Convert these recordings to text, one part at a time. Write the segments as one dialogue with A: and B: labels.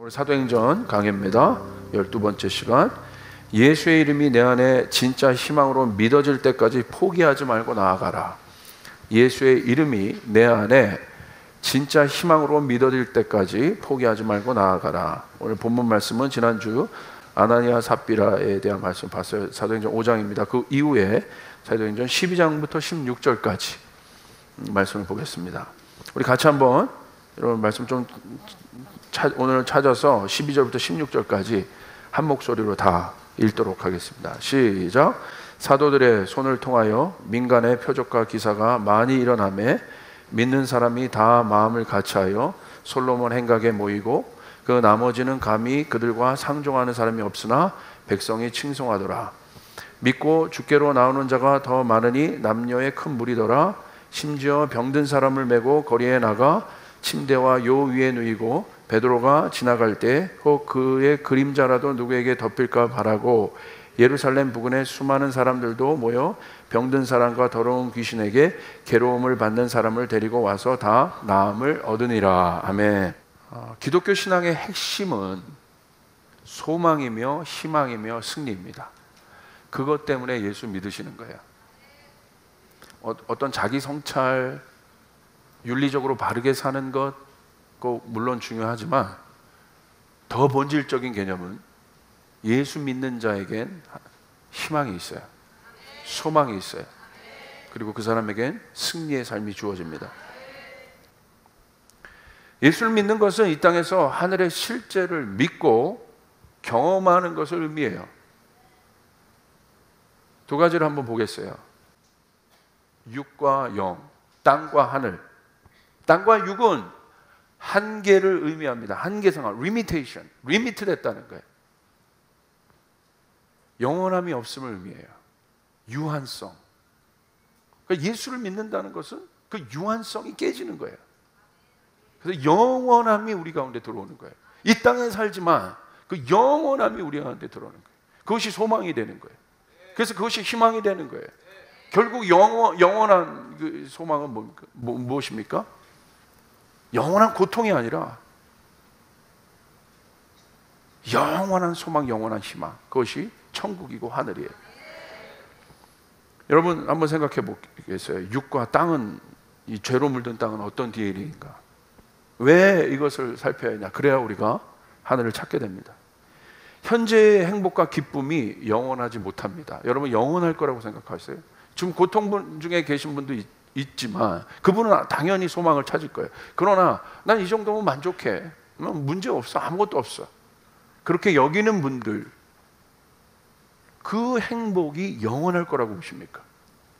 A: 오늘 사도행전 강해입니다. 12번째 시간. 예수의 이름이 내 안에 진짜 희망으로 믿어질 때까지 포기하지 말고 나아가라. 예수의 이름이 내 안에 진짜 희망으로 믿어질 때까지 포기하지 말고 나아가라. 오늘 본문 말씀은 지난주 아나니아 삽비라에 대한 말씀 봤어요. 사도행전 5장입니다. 그 이후에 사도행전 12장부터 16절까지 말씀을 보겠습니다. 우리 같이 한번 여러분 말씀 좀 오늘 찾아서 12절부터 16절까지 한 목소리로 다 읽도록 하겠습니다. 시작. 사도들의 손을 통하여 민간의 표적과 기사가 많이 일어나매 믿는 사람이 다 마음을 같이하여 솔로몬 행각에 모이고 그 나머지는 감히 그들과 상종하는 사람이 없으나 백성이 칭송하더라. 믿고 주께로 나오는 자가 더 많으니 남녀의 큰 무리더라. 심지어 병든 사람을 메고 거리에 나가 침대와 요 위에 누이고 베드로가 지나갈 때 혹 그의 그림자라도 누구에게 덮일까 바라고 예루살렘 부근에 수많은 사람들도 모여 병든 사람과 더러운 귀신에게 괴로움을 받는 사람을 데리고 와서 다 나음을 얻으니라. 아멘. 기독교 신앙의 핵심은 소망이며 희망이며 승리입니다. 그것 때문에 예수 믿으시는 거예요. 어떤 자기 성찰, 윤리적으로 바르게 사는 것 꼭 물론 중요하지만 더 본질적인 개념은 예수 믿는 자에겐 희망이 있어요. 소망이 있어요. 그리고 그 사람에겐 승리의 삶이 주어집니다. 예수를 믿는 것은 이 땅에서 하늘의 실제를 믿고 경험하는 것을 의미해요. 두 가지를 한번 보겠어요. 육과 영, 땅과 하늘. 땅과 육은 한계를 의미합니다. 한계성화, limitation, 리미트 됐다는 거예요. 영원함이 없음을 의미해요. 유한성. 그러니까 예수를 믿는다는 것은 그 유한성이 깨지는 거예요. 그래서 영원함이 우리 가운데 들어오는 거예요. 이 땅에 살지만 그 영원함이 우리 가운데 들어오는 거예요. 그것이 소망이 되는 거예요. 그래서 그것이 희망이 되는 거예요. 결국 영원한 그 소망은 뭡니까? 무엇입니까? 영원한 고통이 아니라 영원한 소망, 영원한 희망. 그것이 천국이고 하늘이에요. 여러분 한번 생각해 보겠어요. 육과 땅은, 이 죄로 물든 땅은 어떤 디테일인가? 왜 이것을 살펴야 하냐? 그래야 우리가 하늘을 찾게 됩니다. 현재의 행복과 기쁨이 영원하지 못합니다. 여러분 영원할 거라고 생각하세요? 지금 고통 중에 계신 분도 있지만 그분은 당연히 소망을 찾을 거예요. 그러나 난 이 정도면 만족해. 문제 없어. 아무것도 없어. 그렇게 여기는 분들, 그 행복이 영원할 거라고 보십니까?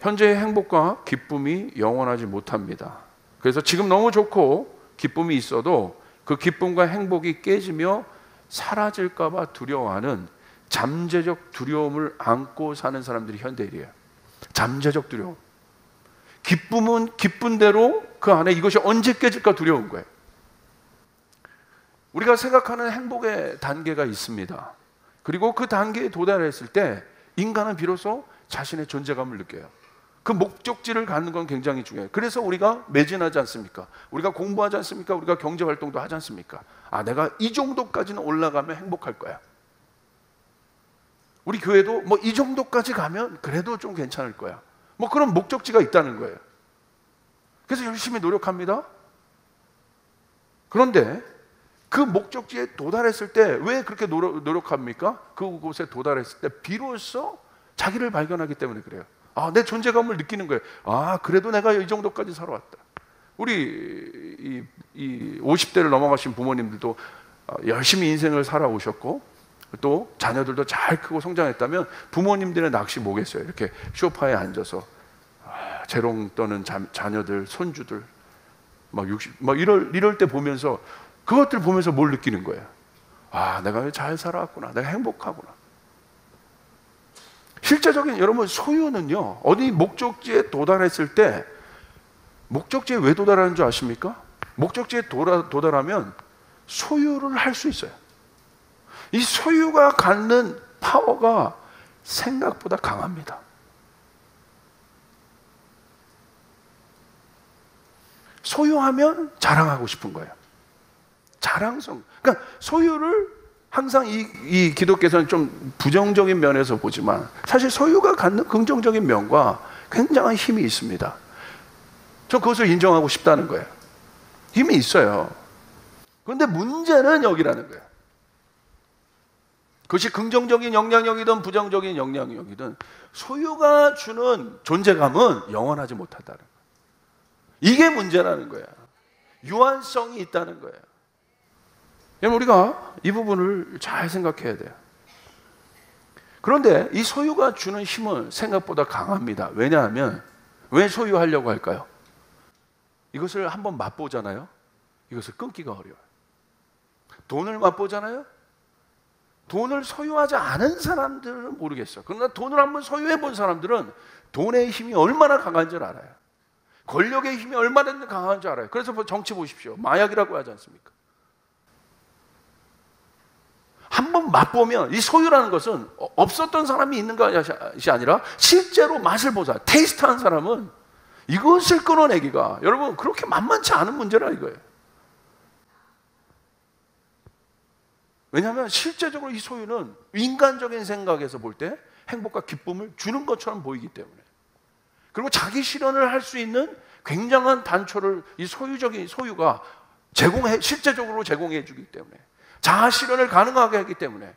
A: 현재의 행복과 기쁨이 영원하지 못합니다. 그래서 지금 너무 좋고 기쁨이 있어도 그 기쁨과 행복이 깨지며 사라질까 봐 두려워하는 잠재적 두려움을 안고 사는 사람들이 현대인이에요. 잠재적 두려움. 기쁨은 기쁜 대로 그 안에 이것이 언제 깨질까 두려운 거예요. 우리가 생각하는 행복의 단계가 있습니다. 그리고 그 단계에 도달했을 때 인간은 비로소 자신의 존재감을 느껴요. 그 목적지를 갖는 건 굉장히 중요해요. 그래서 우리가 매진하지 않습니까? 우리가 공부하지 않습니까? 우리가 경제활동도 하지 않습니까? 내가 이 정도까지는 올라가면 행복할 거야. 우리 교회도 이 정도까지 가면 그래도 좀 괜찮을 거야. 그런 목적지가 있다는 거예요. 그래서 열심히 노력합니다. 그런데 그 목적지에 도달했을 때 왜 그렇게 노력합니까? 그곳에 도달했을 때 비로소 자기를 발견하기 때문에 그래요. 내 존재감을 느끼는 거예요. 그래도 내가 이 정도까지 살아왔다. 우리 이 50대를 넘어가신 부모님들도 열심히 인생을 살아오셨고 또 자녀들도 잘 크고 성장했다면 부모님들의 낚시 뭐겠어요? 이렇게 소파에 앉아서 재롱 떠는 자녀들, 손주들 이럴 때 보면서 그것들 보면서 뭘 느끼는 거예요? 내가 잘 살아왔구나. 내가 행복하구나. 실제적인 여러분 소유는요, 어디 목적지에 도달했을 때, 목적지에 왜 도달하는 줄 아십니까? 목적지에 도달하면 소유를 할 수 있어요. 이 소유가 갖는 파워가 생각보다 강합니다. 소유하면 자랑하고 싶은 거예요. 자랑성. 그러니까 소유를 항상 이 기독교에서는 좀 부정적인 면에서 보지만 사실 소유가 갖는 긍정적인 면과 굉장한 힘이 있습니다. 저 그것을 인정하고 싶다는 거예요. 힘이 있어요. 그런데 문제는 여기라는 거예요. 그것이 긍정적인 영향력이든 부정적인 영향력이든 소유가 주는 존재감은 영원하지 못하다는 거예요. 이게 문제라는 거예요. 유한성이 있다는 거예요. 우리가 이 부분을 잘 생각해야 돼요. 그런데 이 소유가 주는 힘은 생각보다 강합니다. 왜냐하면 왜 소유하려고 할까요? 이것을 한번 맛보잖아요. 이것을 끊기가 어려워요. 돈을 맛보잖아요. 돈을 소유하지 않은 사람들은 모르겠어요. 그러나 돈을 한번 소유해 본 사람들은 돈의 힘이 얼마나 강한 줄 알아요. 권력의 힘이 얼마나 강한 줄 알아요. 그래서 정치 보십시오. 마약이라고 하지 않습니까? 한번 맛보면 이 소유라는 것은 없었던 사람이 있는 것이 아니라 실제로 맛을 보자, 테이스트한 사람은 이것을 끊어내기가 여러분 그렇게 만만치 않은 문제라 이거예요. 왜냐하면 실제적으로 이 소유는 인간적인 생각에서 볼 때 행복과 기쁨을 주는 것처럼 보이기 때문에, 그리고 자기 실현을 할 수 있는 굉장한 단초를 이 소유가 실제적으로 제공해 주기 때문에, 자아 실현을 가능하게 하기 때문에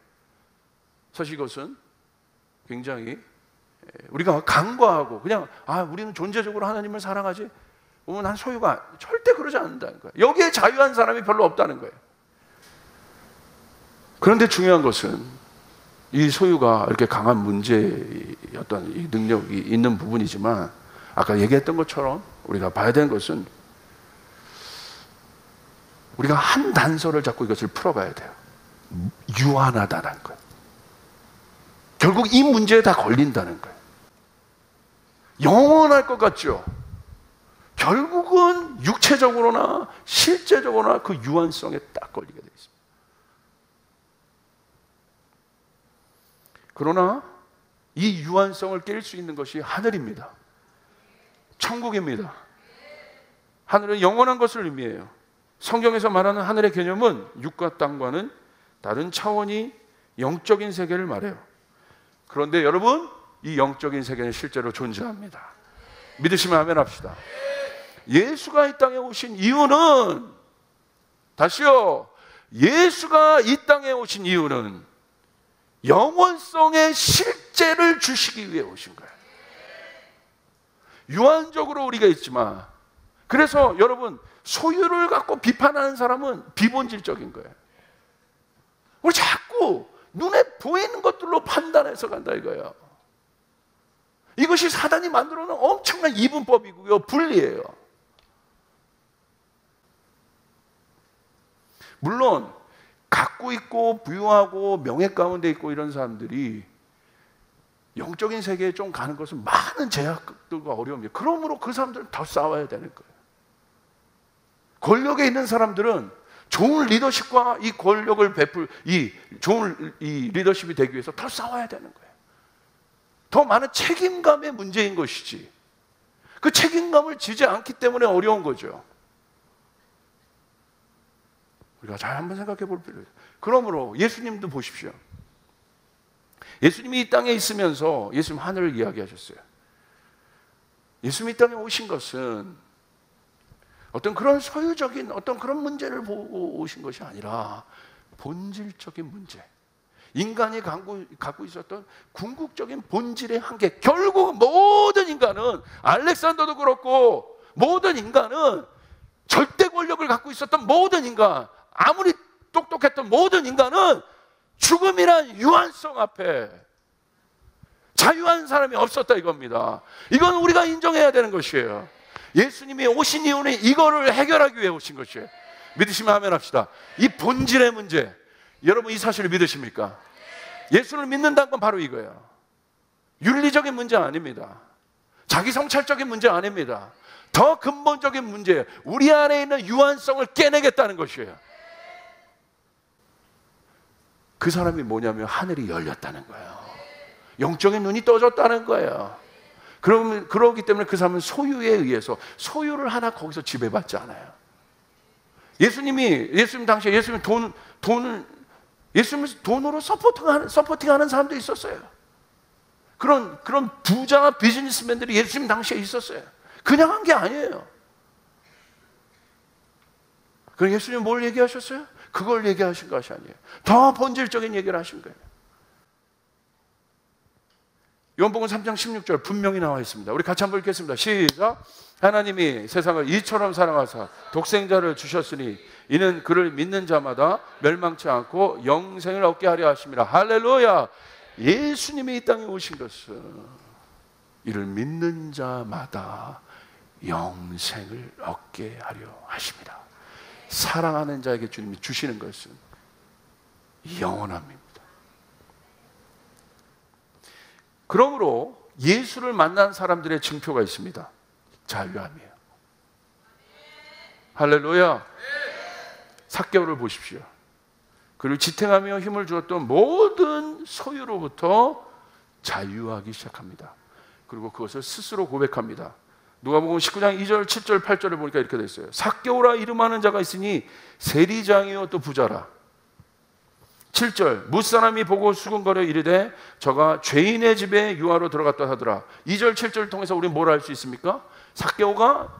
A: 사실 이것은 굉장히 우리가 간과하고 그냥 우리는 존재적으로 하나님을 사랑하지 보면 한 소유가 절대 그러지 않는다는 거예요. 여기에 자유한 사람이 별로 없다는 거예요. 그런데 중요한 것은 이 소유가 이렇게 강한 문제의 어떤 이 능력이 있는 부분이지만 아까 얘기했던 것처럼 우리가 봐야 되는 것은 우리가 한 단서를 잡고 이것을 풀어가야 돼요. 유한하다는 거예요. 결국 이 문제에 다 걸린다는 거예요. 영원할 것 같죠? 결국은 육체적으로나 실제적으로나 그 유한성에 딱 걸리게 되어 있습니다. 그러나 이 유한성을 깰 수 있는 것이 하늘입니다. 천국입니다. 하늘은 영원한 것을 의미해요. 성경에서 말하는 하늘의 개념은 육과 땅과는 다른 차원이 영적인 세계를 말해요. 그런데 여러분, 이 영적인 세계는 실제로 존재합니다. 믿으시면 아멘 합시다. 예수가 이 땅에 오신 이유는, 다시요, 예수가 이 땅에 오신 이유는 영원성의 실제를 주시기 위해 오신 거예요. 유한적으로 우리가 있지만, 그래서 여러분 소유를 갖고 비판하는 사람은 비본질적인 거예요. 우리 자꾸 눈에 보이는 것들로 판단해서 간다 이거예요. 이것이 사단이 만들어 놓은 엄청난 이분법이고요, 분리예요. 물론 갖고 있고 부유하고 명예 가운데 있고 이런 사람들이 영적인 세계에 좀 가는 것은 많은 제약들과 어려움이, 그러므로 그 사람들은 더 싸워야 되는 거예요. 권력에 있는 사람들은 좋은 리더십과 이 권력을 좋은 이 리더십이 되기 위해서 더 싸워야 되는 거예요. 더 많은 책임감의 문제인 것이지, 그 책임감을 지지 않기 때문에 어려운 거죠. 우리가 잘 한번 생각해 볼 필요해요. 그러므로 예수님도 보십시오. 예수님이 이 땅에 있으면서 예수님 하늘을 이야기하셨어요. 예수님이 이 땅에 오신 것은 어떤 그런 소유적인 어떤 그런 문제를 보고 오신 것이 아니라 본질적인 문제, 인간이 갖고 있었던 궁극적인 본질의 한계. 결국 모든 인간은, 알렉산더도 그렇고 모든 인간은, 절대 권력을 갖고 있었던 모든 인간, 아무리 똑똑했던 모든 인간은 죽음이란 유한성 앞에 자유한 사람이 없었다 이겁니다. 이건 우리가 인정해야 되는 것이에요. 예수님이 오신 이유는 이거를 해결하기 위해 오신 것이에요. 믿으시면 아멘 합시다. 이 본질의 문제, 여러분 이 사실을 믿으십니까? 예수를 믿는다는 건 바로 이거예요. 윤리적인 문제 아닙니다. 자기 성찰적인 문제 아닙니다. 더 근본적인 문제예요. 우리 안에 있는 유한성을 깨내겠다는 것이에요. 그 사람이 뭐냐면 하늘이 열렸다는 거예요. 영적인 눈이 떠졌다는 거예요. 그러기 때문에 그 사람은 소유에 의해서, 소유를 하나 거기서 지배받지 않아요. 예수님 당시에 예수님을 돈으로 서포팅하는 사람도 있었어요. 그런 부자 비즈니스맨들이 예수님 당시에 있었어요. 그냥 한 게 아니에요. 그럼 예수님 뭘 얘기하셨어요? 그걸 얘기하신 것이 아니에요. 더 본질적인 얘기를 하신 거예요. 요한복음 3장 16절 분명히 나와 있습니다. 우리 같이 한번 읽겠습니다. 시작. 하나님이 세상을 이처럼 사랑하사 독생자를 주셨으니 이는 그를 믿는 자마다 멸망치 않고 영생을 얻게 하려 하심이라. 할렐루야. 예수님이 이 땅에 오신 것은 이를 믿는 자마다 영생을 얻게 하려 하심이라. 사랑하는 자에게 주님이 주시는 것은 영원함입니다. 그러므로 예수를 만난 사람들의 증표가 있습니다. 자유함이에요. 할렐루야. 삭개오를 보십시오. 그를 지탱하며 힘을 주었던 모든 소유로부터 자유하기 시작합니다. 그리고 그것을 스스로 고백합니다. 누가복음 19장 2절, 7절, 8절을 보니까 이렇게 돼 있어요. 삭개오라 이름하는 자가 있으니 세리장이요 또 부자라. 7절 무사람이 보고 수군거려 이르되 저가 죄인의 집에 유하로 들어갔다 하더라. 2절 7절을 통해서 우리는 뭘 알 수 있습니까? 삭개오가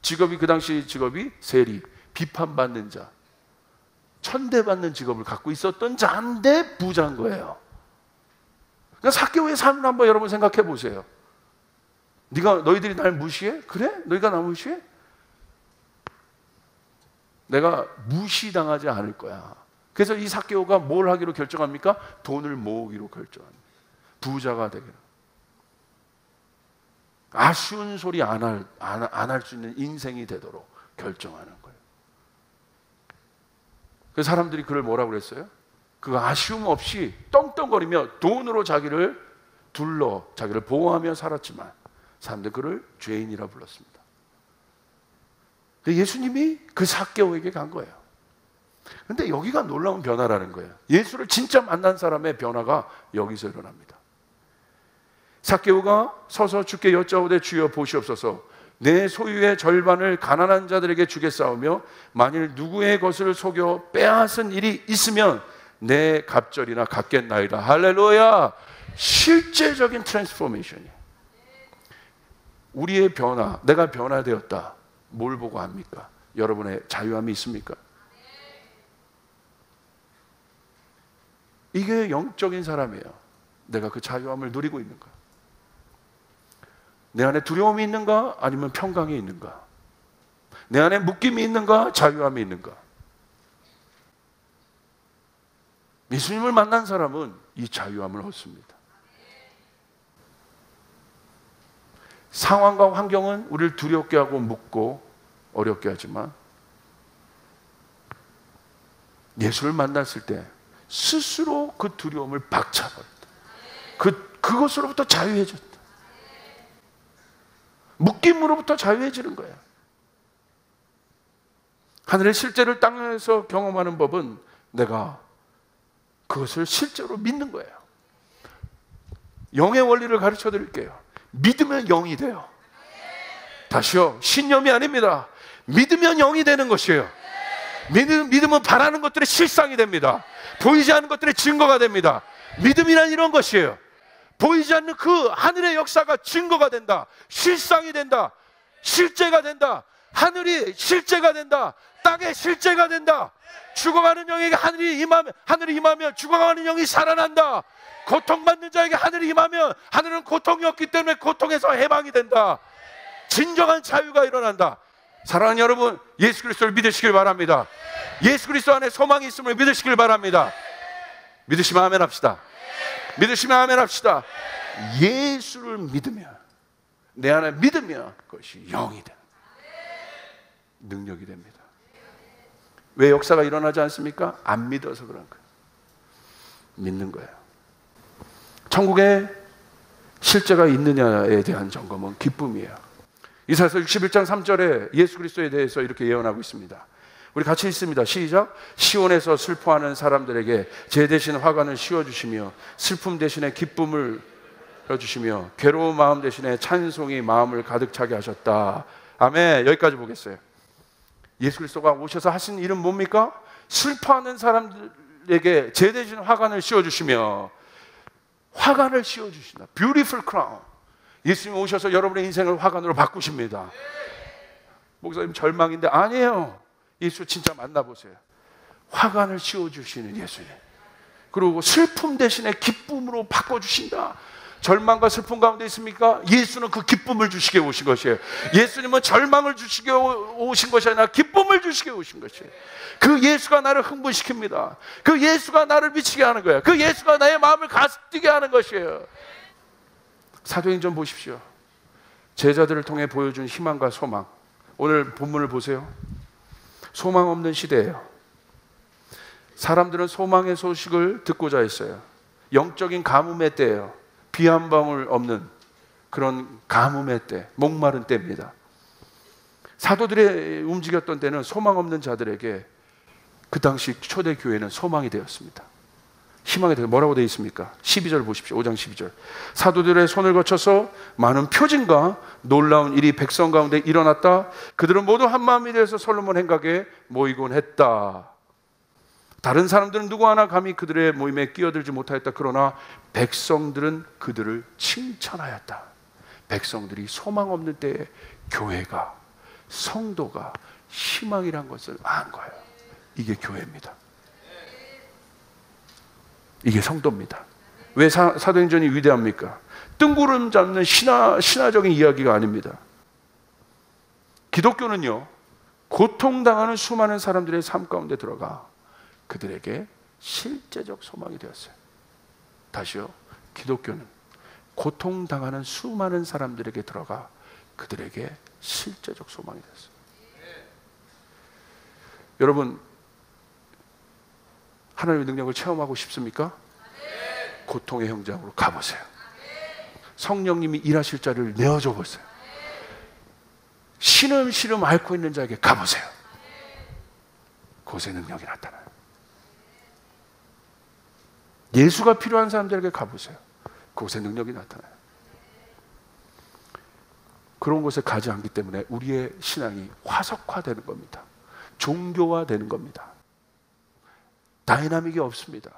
A: 직업이, 그 당시 직업이 세리, 비판받는 자, 천대받는 직업을 갖고 있었던 자인데 부자인 거예요. 그러니까 삭개오의 삶을 한번 여러분 생각해 보세요. 너희들이 날 무시해? 그래? 너희가 나 무시해? 내가 무시당하지 않을 거야. 그래서 이 삭개오가 뭘 하기로 결정합니까? 돈을 모으기로 결정합니다. 부자가 되기로. 아쉬운 소리 안 할 수 있는 인생이 되도록 결정하는 거예요. 그 사람들이 그를 뭐라고 그랬어요? 그 아쉬움 없이 떵떵거리며 돈으로 자기를 보호하며 살았지만 사람들이 그를 죄인이라 불렀습니다. 예수님이 그 삭개오에게 간 거예요. 그런데 여기가 놀라운 변화라는 거예요. 예수를 진짜 만난 사람의 변화가 여기서 일어납니다. 삭개오가 서서 주께 여짜오되 주여 보시옵소서 내 소유의 절반을 가난한 자들에게 주겠사오며 만일 누구의 것을 속여 빼앗은 일이 있으면 내 갑절이나 갚겠나이다. 할렐루야. 실제적인 트랜스포메이션이에요. 우리의 변화, 내가 변화되었다. 뭘 보고 합니까? 여러분의 자유함이 있습니까? 이게 영적인 사람이에요. 내가 그 자유함을 누리고 있는가? 내 안에 두려움이 있는가? 아니면 평강이 있는가? 내 안에 묶임이 있는가? 자유함이 있는가? 예수님을 만난 사람은 이 자유함을 얻습니다. 상황과 환경은 우리를 두렵게 하고 묶고 어렵게 하지만 예수를 만났을 때 스스로 그 두려움을 박차버렸다. 그것으로부터 자유해졌다. 묶임으로부터 자유해지는 거예요. 하늘의 실제를 땅에서 경험하는 법은 내가 그것을 실제로 믿는 거예요. 영의 원리를 가르쳐 드릴게요. 믿으면 영이 돼요. 다시요. 신념이 아닙니다. 믿으면 영이 되는 것이에요. 믿음은 바라는 것들의 실상이 됩니다. 보이지 않는 것들의 증거가 됩니다. 믿음이란 이런 것이에요. 보이지 않는 그 하늘의 역사가 증거가 된다. 실상이 된다. 실제가 된다. 하늘이 실제가 된다. 땅의 실제가 된다. 죽어가는 영에게 하늘이 임하며 죽어가는 영이 살아난다. 고통받는 자에게 하늘이 임하면 하늘은 고통이 없기 때문에 고통에서 해방이 된다. 진정한 자유가 일어난다. 사랑하는 여러분, 예수 그리스도를 믿으시길 바랍니다. 예수 그리스도 안에 소망이 있음을 믿으시길 바랍니다. 믿으시면 아멘 합시다. 믿으시면 아멘 합시다. 예수를 믿으면, 내 안에 믿으면 그것이 영이 됩니다. 능력이 됩니다. 왜 역사가 일어나지 않습니까? 안 믿어서 그런 거예요. 믿는 거예요. 천국에 실제가 있느냐에 대한 점검은 기쁨이에요. 이사야서 61장 3절에 예수 그리스도에 대해서 이렇게 예언하고 있습니다. 우리 같이 읽습니다. 시작. 시온에서 슬퍼하는 사람들에게 제 대신 화관을 씌워주시며 슬픔 대신에 기쁨을 주시며 괴로운 마음 대신에 찬송이 마음을 가득 차게 하셨다. 아멘. 여기까지 보겠어요. 예수 그리스도가 오셔서 하신 일은 뭡니까? 슬퍼하는 사람들에게 제대신 화관을 씌워주시며, 화관을 씌워주신다. Beautiful crown. 예수님이 오셔서 여러분의 인생을 화관으로 바꾸십니다. 목사님 절망인데 아니에요. 예수 진짜 만나보세요. 화관을 씌워주시는 예수님. 그리고 슬픔 대신에 기쁨으로 바꿔주신다. 절망과 슬픔 가운데 있습니까? 예수는 그 기쁨을 주시게 오신 것이에요. 예수님은 절망을 주시게 오신 것이 아니라 기쁨을 주시게 오신 것이에요. 그 예수가 나를 흥분시킵니다. 그 예수가 나를 미치게 하는 거예요. 그 예수가 나의 마음을 가스뛰게 하는 것이에요. 사도행전 보십시오. 제자들을 통해 보여준 희망과 소망. 오늘 본문을 보세요. 소망 없는 시대예요. 사람들은 소망의 소식을 듣고자 했어요. 영적인 가뭄의 때예요. 비 한 방울 없는 그런 가뭄의 때, 목마른 때입니다. 사도들이 움직였던 때는 소망 없는 자들에게 그 당시 초대 교회는 소망이 되었습니다. 희망이 되어 뭐라고 되어 있습니까? 12절 보십시오. 5장 12절. 사도들의 손을 거쳐서 많은 표징과 놀라운 일이 백성 가운데 일어났다. 그들은 모두 한 마음이 되어서 솔로몬 행각에 모이곤 했다. 다른 사람들은 누구 하나 감히 그들의 모임에 끼어들지 못하였다. 그러나 백성들은 그들을 칭찬하였다. 백성들이 소망 없는 때에 교회가, 성도가 희망이란 것을 안 거예요. 이게 교회입니다. 이게 성도입니다. 왜 사도행전이 위대합니까? 뜬구름 잡는 신화적인 이야기가 아닙니다. 기독교는요, 고통당하는 수많은 사람들의 삶 가운데 들어가 그들에게 실제적 소망이 되었어요. 다시요. 기독교는 고통당하는 수많은 사람들에게 들어가 그들에게 실제적 소망이 되었어요. 여러분, 하나님의 능력을 체험하고 싶습니까? 고통의 현장으로 가보세요. 성령님이 일하실 자리를 내어줘 보세요. 신음신음 앓고 있는 자에게 가보세요. 그곳에 능력이 나타나요. 예수가 필요한 사람들에게 가보세요. 그곳에 능력이 나타나요. 그런 곳에 가지 않기 때문에 우리의 신앙이 화석화되는 겁니다. 종교화되는 겁니다. 다이나믹이 없습니다.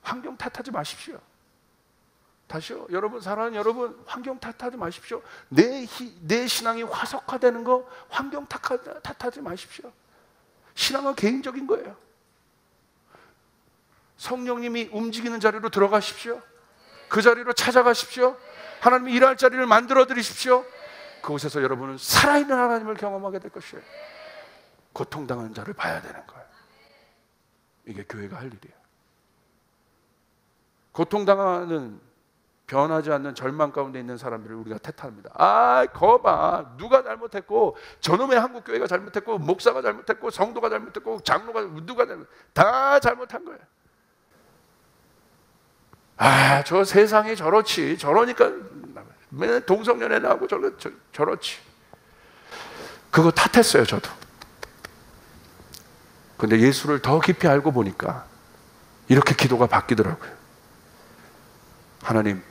A: 환경 탓하지 마십시오. 다시요. 여러분, 사랑하는 여러분, 환경 탓하지 마십시오. 내 신앙이 화석화되는 거 환경 탓하지 마십시오. 신앙은 개인적인 거예요. 성령님이 움직이는 자리로 들어가십시오. 그 자리로 찾아가십시오. 하나님이 일할 자리를 만들어 드리십시오. 그곳에서 여러분은 살아있는 하나님을 경험하게 될 것이에요. 고통당하는 자를 봐야 되는 거예요. 이게 교회가 할 일이에요. 고통당하는, 변하지 않는 절망 가운데 있는 사람들을 우리가 탓합니다. 아, 거봐, 누가 잘못했고, 저놈의 한국교회가 잘못했고, 목사가 잘못했고, 성도가 잘못했고, 장로가, 누가 다 잘못한 거예요. 아, 저 세상이 저렇지, 저러니까 맨날 동성연애 나오고 저렇지. 그거 탓했어요, 저도. 근데 예수를 더 깊이 알고 보니까 이렇게 기도가 바뀌더라고요. 하나님,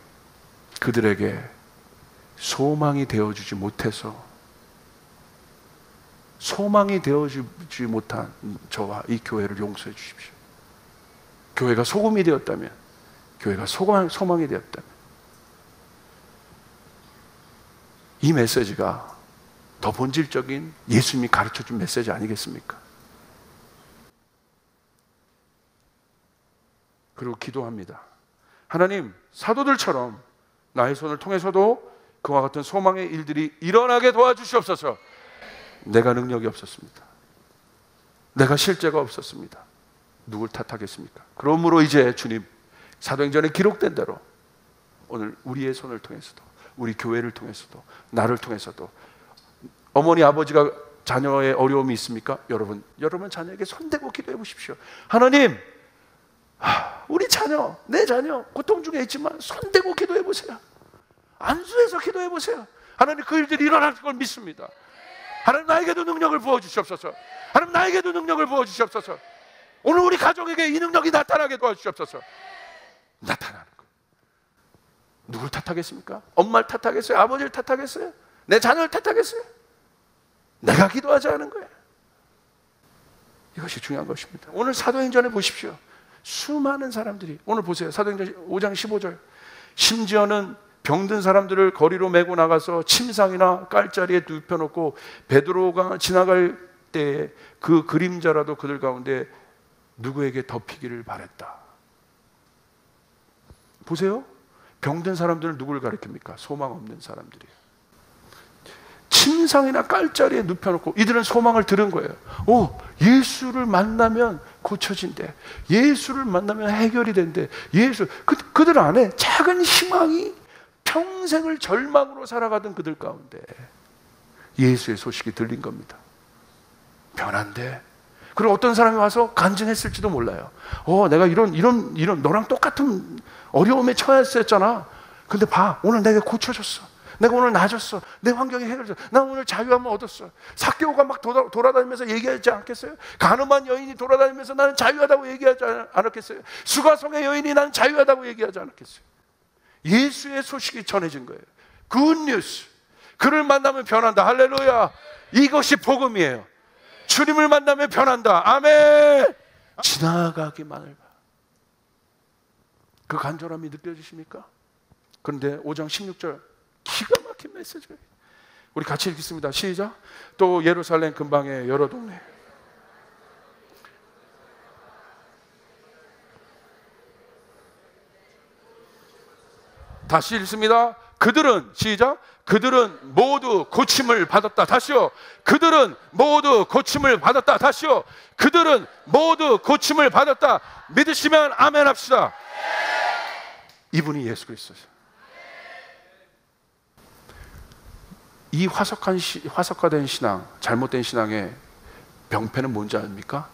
A: 그들에게 소망이 되어주지 못해서, 소망이 되어주지 못한 저와 이 교회를 용서해 주십시오. 교회가 소금이 되었다면, 교회가 소망이 되었다면, 이 메시지가 더 본질적인 예수님이 가르쳐준 메시지 아니겠습니까? 그리고 기도합니다. 하나님, 사도들처럼 나의 손을 통해서도 그와 같은 소망의 일들이 일어나게 도와주시옵소서. 내가 능력이 없었습니다. 내가 실제가 없었습니다. 누굴 탓하겠습니까? 그러므로 이제 주님, 사도행전에 기록된 대로 오늘 우리의 손을 통해서도, 우리 교회를 통해서도, 나를 통해서도, 어머니 아버지가 자녀의 어려움이 있습니까? 여러분 자녀에게 손대고 기도해 보십시오. 하나님, 우리 자녀, 내 자녀 고통 중에 있지만 손대고 기도해 보세요. 안수해서 기도해 보세요. 하나님, 그 일들이 일어날 걸 믿습니다. 하나님, 나에게도 능력을 부어주시옵소서. 하나님, 나에게도 능력을 부어주시옵소서. 오늘 우리 가족에게 이 능력이 나타나게 도와주시옵소서. 나타나는 거. 누굴 탓하겠습니까? 엄마를 탓하겠어요? 아버지를 탓하겠어요? 내 자녀를 탓하겠어요? 내가 기도하지 않은 거예요. 이것이 중요한 것입니다. 오늘 사도행전에 보십시오. 수많은 사람들이, 오늘 보세요. 사도행전 5장 15절. 심지어는 병든 사람들을 거리로 메고 나가서 침상이나 깔자리에 눕혀놓고 베드로가 지나갈 때에 그 그림자라도 그들 가운데 누구에게 덮이기를 바랬다. 보세요. 병든 사람들은 누구를 가리킵니까? 소망 없는 사람들이에요. 침상이나 깔자리에 눕혀놓고 이들은 소망을 들은 거예요. 오, 예수를 만나면 고쳐진대. 예수를 만나면 해결이 된대. 예수, 그들 안에 작은 희망이, 평생을 절망으로 살아가던 그들 가운데 예수의 소식이 들린 겁니다. 변한대. 그리고 어떤 사람이 와서 간증했을지도 몰라요. 내가 이런 너랑 똑같은 어려움에 처했었잖아. 근데 봐, 오늘 내가 고쳐졌어. 내가 오늘 나아졌어. 내 환경이 해결됐어. 나 오늘 자유함을 얻었어. 삭개오가 막 돌아다니면서 얘기하지 않겠어요? 가늠한 여인이 돌아다니면서 나는 자유하다고 얘기하지 않았겠어요? 수가성의 여인이 나는 자유하다고 얘기하지 않았겠어요? 예수의 소식이 전해진 거예요. 굿뉴스. 그를 만나면 변한다. 할렐루야. 이것이 복음이에요. 주님을 만나면 변한다. 아멘. 지나가기만을 봐. 그 간절함이 느껴지십니까? 그런데 5장 16절 기가 막힌 메시지예요. 우리 같이 읽겠습니다. 시작. 또 예루살렘 근방의 여러 동네, 다시 읽습니다. 그들은, 시작. 그들은 모두 고침을 받았다. 다시요. 그들은 모두 고침을 받았다. 다시요. 그들은 모두 고침을 받았다. 믿으시면 아멘 합시다. 이분이 예수 그리스도죠. 이 화석화된 신앙, 잘못된 신앙의 병폐는 뭔지 아닙니까?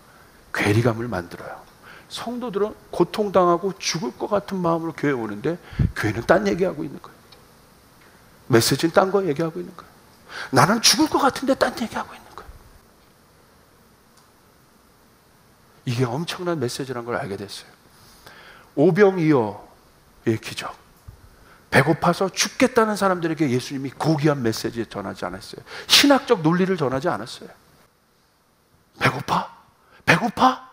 A: 괴리감을 만들어요. 성도들은 고통당하고 죽을 것 같은 마음으로 교회에 오는데 교회는 딴 얘기하고 있는 거예요. 메시지는 딴 거 얘기하고 있는 거예요. 나는 죽을 것 같은데 딴 얘기하고 있는 거예요. 이게 엄청난 메시지라는 걸 알게 됐어요. 오병이어의 기적. 배고파서 죽겠다는 사람들에게 예수님이 고귀한 메시지 전하지 않았어요. 신학적 논리를 전하지 않았어요. 배고파? 배고파?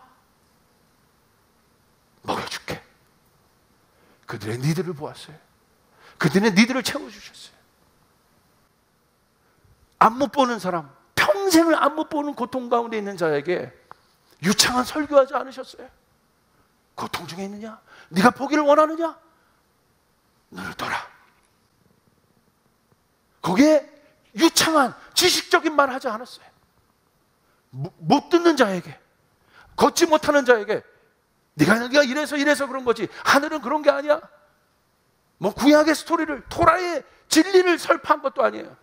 A: 먹여줄게. 그들의 니들을 보았어요. 그들의 니들을 채워주셨어요. 안 못 보는 사람, 평생을 안 못 보는 고통 가운데 있는 자에게 유창한 설교하지 않으셨어요. 고통 중에 있느냐? 네가 보기를 원하느냐? 눈을 떠라. 거기에 유창한 지식적인 말 하지 않았어요. 못 듣는 자에게, 걷지 못하는 자에게 네가 이래서 그런 거지. 하늘은 그런 게 아니야. 뭐 구약의 스토리를, 토라의 진리를 설파한 것도 아니에요.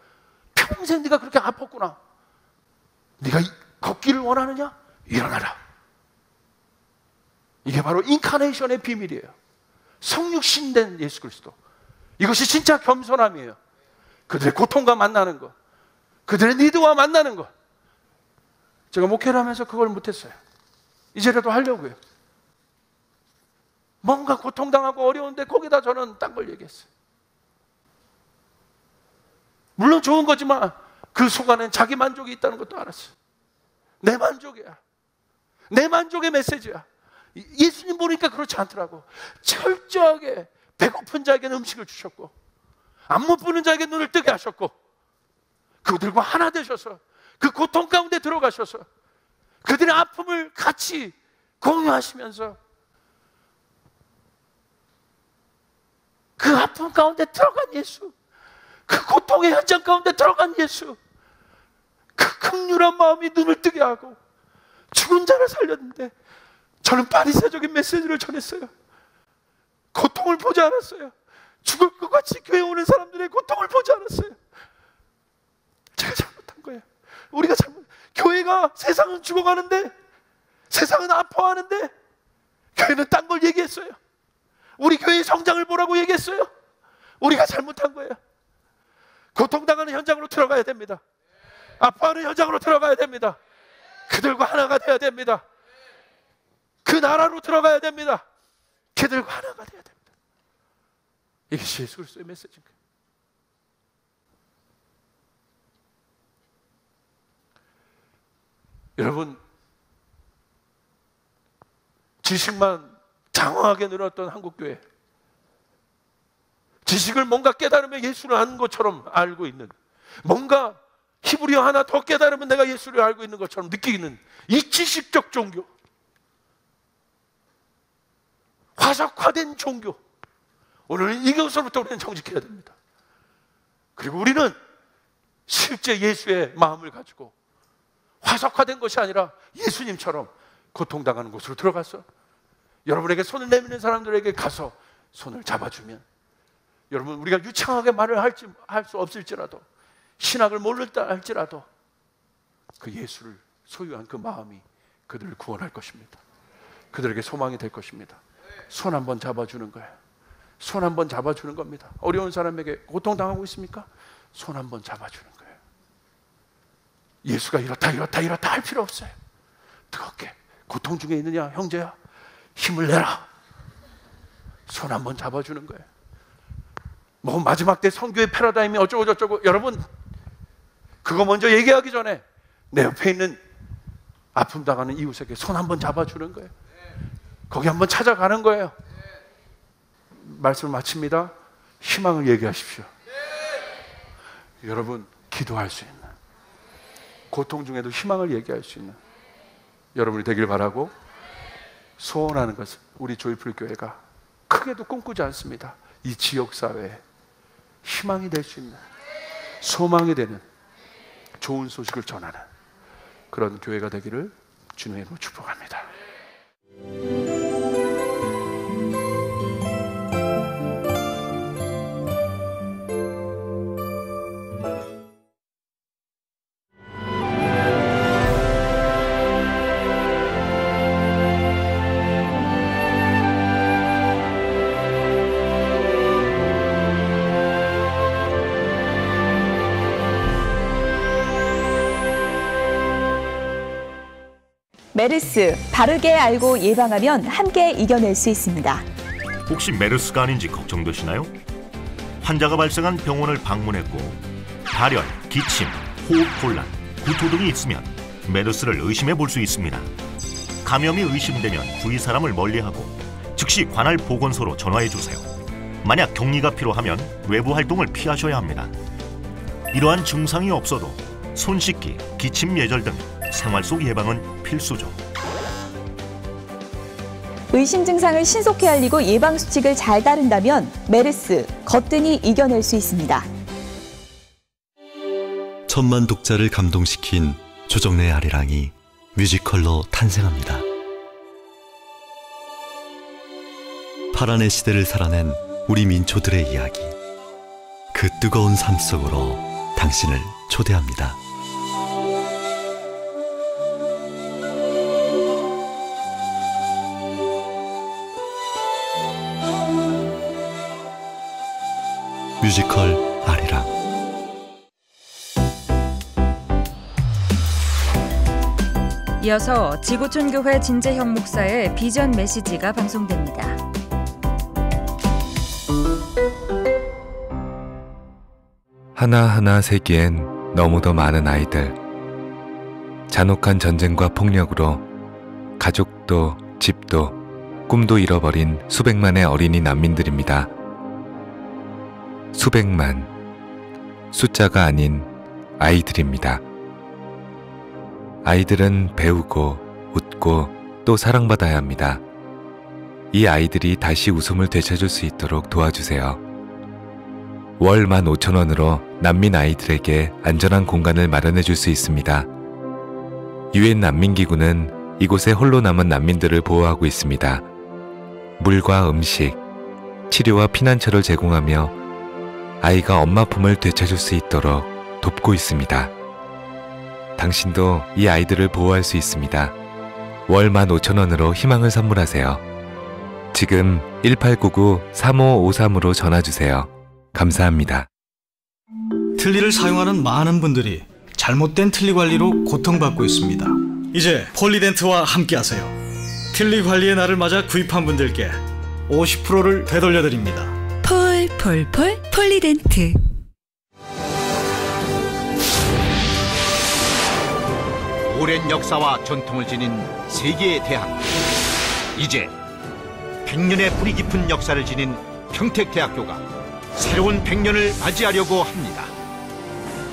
A: 평생 네가 그렇게 아팠구나. 네가 걷기를 원하느냐? 일어나라. 이게 바로 인카네이션의 비밀이에요. 성육신된 예수 그리스도. 이것이 진짜 겸손함이에요. 그들의 고통과 만나는 것, 그들의 니드와 만나는 것. 제가 목회를 하면서 그걸 못했어요. 이제라도 하려고요. 뭔가 고통당하고 어려운데 거기다 저는 딴 걸 얘기했어요. 물론 좋은 거지만 그 속안엔 자기 만족이 있다는 것도 알았어요. 내 만족이야. 내 만족의 메시지야. 예수님 보니까 그렇지 않더라고. 철저하게 배고픈 자에게는 음식을 주셨고, 안 못 보는 자에게 눈을 뜨게 하셨고, 그들과 하나 되셔서 그 고통 가운데 들어가셔서 그들의 아픔을 같이 공유하시면서 그 아픔 가운데 들어간 예수, 그 고통의 현장 가운데 들어간 예수, 그 긍휼한 마음이 눈을 뜨게 하고 죽은 자를 살렸는데, 저는 바리새적인 메시지를 전했어요. 고통을 보지 않았어요. 죽을 것 같이 교회 오는 사람들의 고통을 보지 않았어요. 제가 잘못한 거예요. 우리가 교회가 세상은 죽어가는데, 세상은 아파하는데 교회는 딴 걸 얘기했어요. 우리 교회의 성장을 보라고 얘기했어요. 우리가 잘못한 거예요. 고통당하는 현장으로 들어가야 됩니다. 아파하는 현장으로 들어가야 됩니다. 그들과 하나가 돼야 됩니다. 그 나라로 들어가야 됩니다. 그들과 하나가 돼야 됩니다. 이것이 예수 그리스도의 메시지인 거예요. 여러분, 지식만 장황하게 늘었던 한국교회, 지식을 뭔가 깨달으면 예수를 아는 것처럼 알고 있는, 뭔가 히브리어 하나 더 깨달으면 내가 예수를 알고 있는 것처럼 느끼는 이 지식적 종교, 화석화된 종교, 오늘은 이것으로부터 우리는 정직해야 됩니다. 그리고 우리는 실제 예수의 마음을 가지고 화석화된 것이 아니라 예수님처럼 고통당하는 곳으로 들어가서 여러분에게 손을 내미는 사람들에게 가서 손을 잡아주면, 여러분, 우리가 유창하게 말을 할 수 없을지라도, 신학을 모른다 할지라도 그 예수를 소유한 그 마음이 그들을 구원할 것입니다. 그들에게 소망이 될 것입니다. 손 한번 잡아주는 거예요. 손 한번 잡아주는 겁니다. 어려운 사람에게 고통당하고 있습니까? 손 한번 잡아주는 거예요. 예수가 이렇다 할 필요 없어요. 뜨겁게, 고통 중에 있느냐 형제야, 힘을 내라. 손 한번 잡아주는 거예요. 뭐 마지막 때 선교의 패러다임이 어쩌고 저쩌고, 여러분, 그거 먼저 얘기하기 전에 내 옆에 있는 아픔 당하는 이웃에게 손 한번 잡아주는 거예요. 거기 한번 찾아가는 거예요. 말씀을 마칩니다. 희망을 얘기하십시오. 여러분, 기도할 수 있는, 고통 중에도 희망을 얘기할 수 있는 여러분이 되길 바라고, 소원하는 것은 우리 조이풀 교회가 크게도 꿈꾸지 않습니다. 이 지역사회에 희망이 될 수 있는, 소망이 되는 좋은 소식을 전하는 그런 교회가 되기를 주님의 이름으로 축복합니다.
B: 메르스, 바르게 알고 예방하면 함께 이겨낼 수 있습니다.
C: 혹시 메르스가 아닌지 걱정되시나요? 환자가 발생한 병원을 방문했고 발열, 기침, 호흡 곤란, 구토 등이 있으면 메르스를 의심해 볼 수 있습니다. 감염이 의심되면 주위 사람을 멀리하고 즉시 관할 보건소로 전화해 주세요. 만약 격리가 필요하면 외부 활동을 피하셔야 합니다. 이러한 증상이 없어도 손 씻기, 기침 예절 등 생활 속 예방은 필수죠.
B: 의심 증상을 신속히 알리고 예방 수칙을 잘 따른다면 메르스 거뜬히 이겨낼 수 있습니다.
D: 천만 독자를 감동시킨 조정래 아리랑이 뮤지컬로 탄생합니다. 파란의 시대를 살아낸 우리 민초들의 이야기, 그 뜨거운 삶 속으로 당신을 초대합니다. 뮤지컬 아리랑.
E: 이어서 지구촌교회 진재형 목사의 비전 메시지가 방송됩니다.
F: 하나하나 세기엔 너무도 많은 아이들. 잔혹한 전쟁과 폭력으로 가족도 집도 꿈도 잃어버린 수백만의 어린이 난민들입니다. 수백만, 숫자가 아닌 아이들입니다. 아이들은 배우고 웃고 또 사랑받아야 합니다. 이 아이들이 다시 웃음을 되찾을 수 있도록 도와주세요. 월 15,000원으로 난민 아이들에게 안전한 공간을 마련해 줄 수 있습니다. 유엔 난민기구는 이곳에 홀로 남은 난민들을 보호하고 있습니다. 물과 음식, 치료와 피난처를 제공하며 아이가 엄마 품을 되찾을 수 있도록 돕고 있습니다. 당신도 이 아이들을 보호할 수 있습니다. 월 15,000원으로 희망을 선물하세요. 지금 1899-3553으로 전화주세요. 감사합니다.
G: 틀니를 사용하는 많은 분들이 잘못된 틀니 관리로 고통받고 있습니다. 이제 폴리덴트와 함께하세요. 틀니 관리의 날을 맞아 구입한 분들께 50%를 되돌려드립니다.
H: 폴폴폴 폴리덴트.
I: 오랜 역사와 전통을 지닌 세계의 대학교. 이제 100년의 뿌리 깊은 역사를 지닌 평택대학교가 새로운 100년을 맞이하려고 합니다.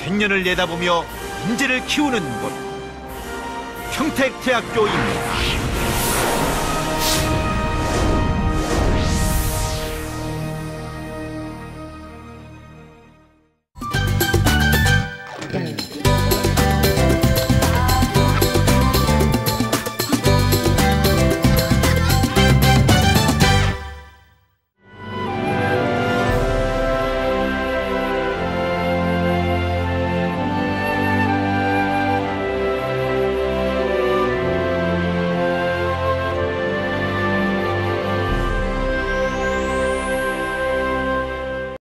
I: 100년을 내다보며 인재를 키우는 곳, 평택대학교입니다.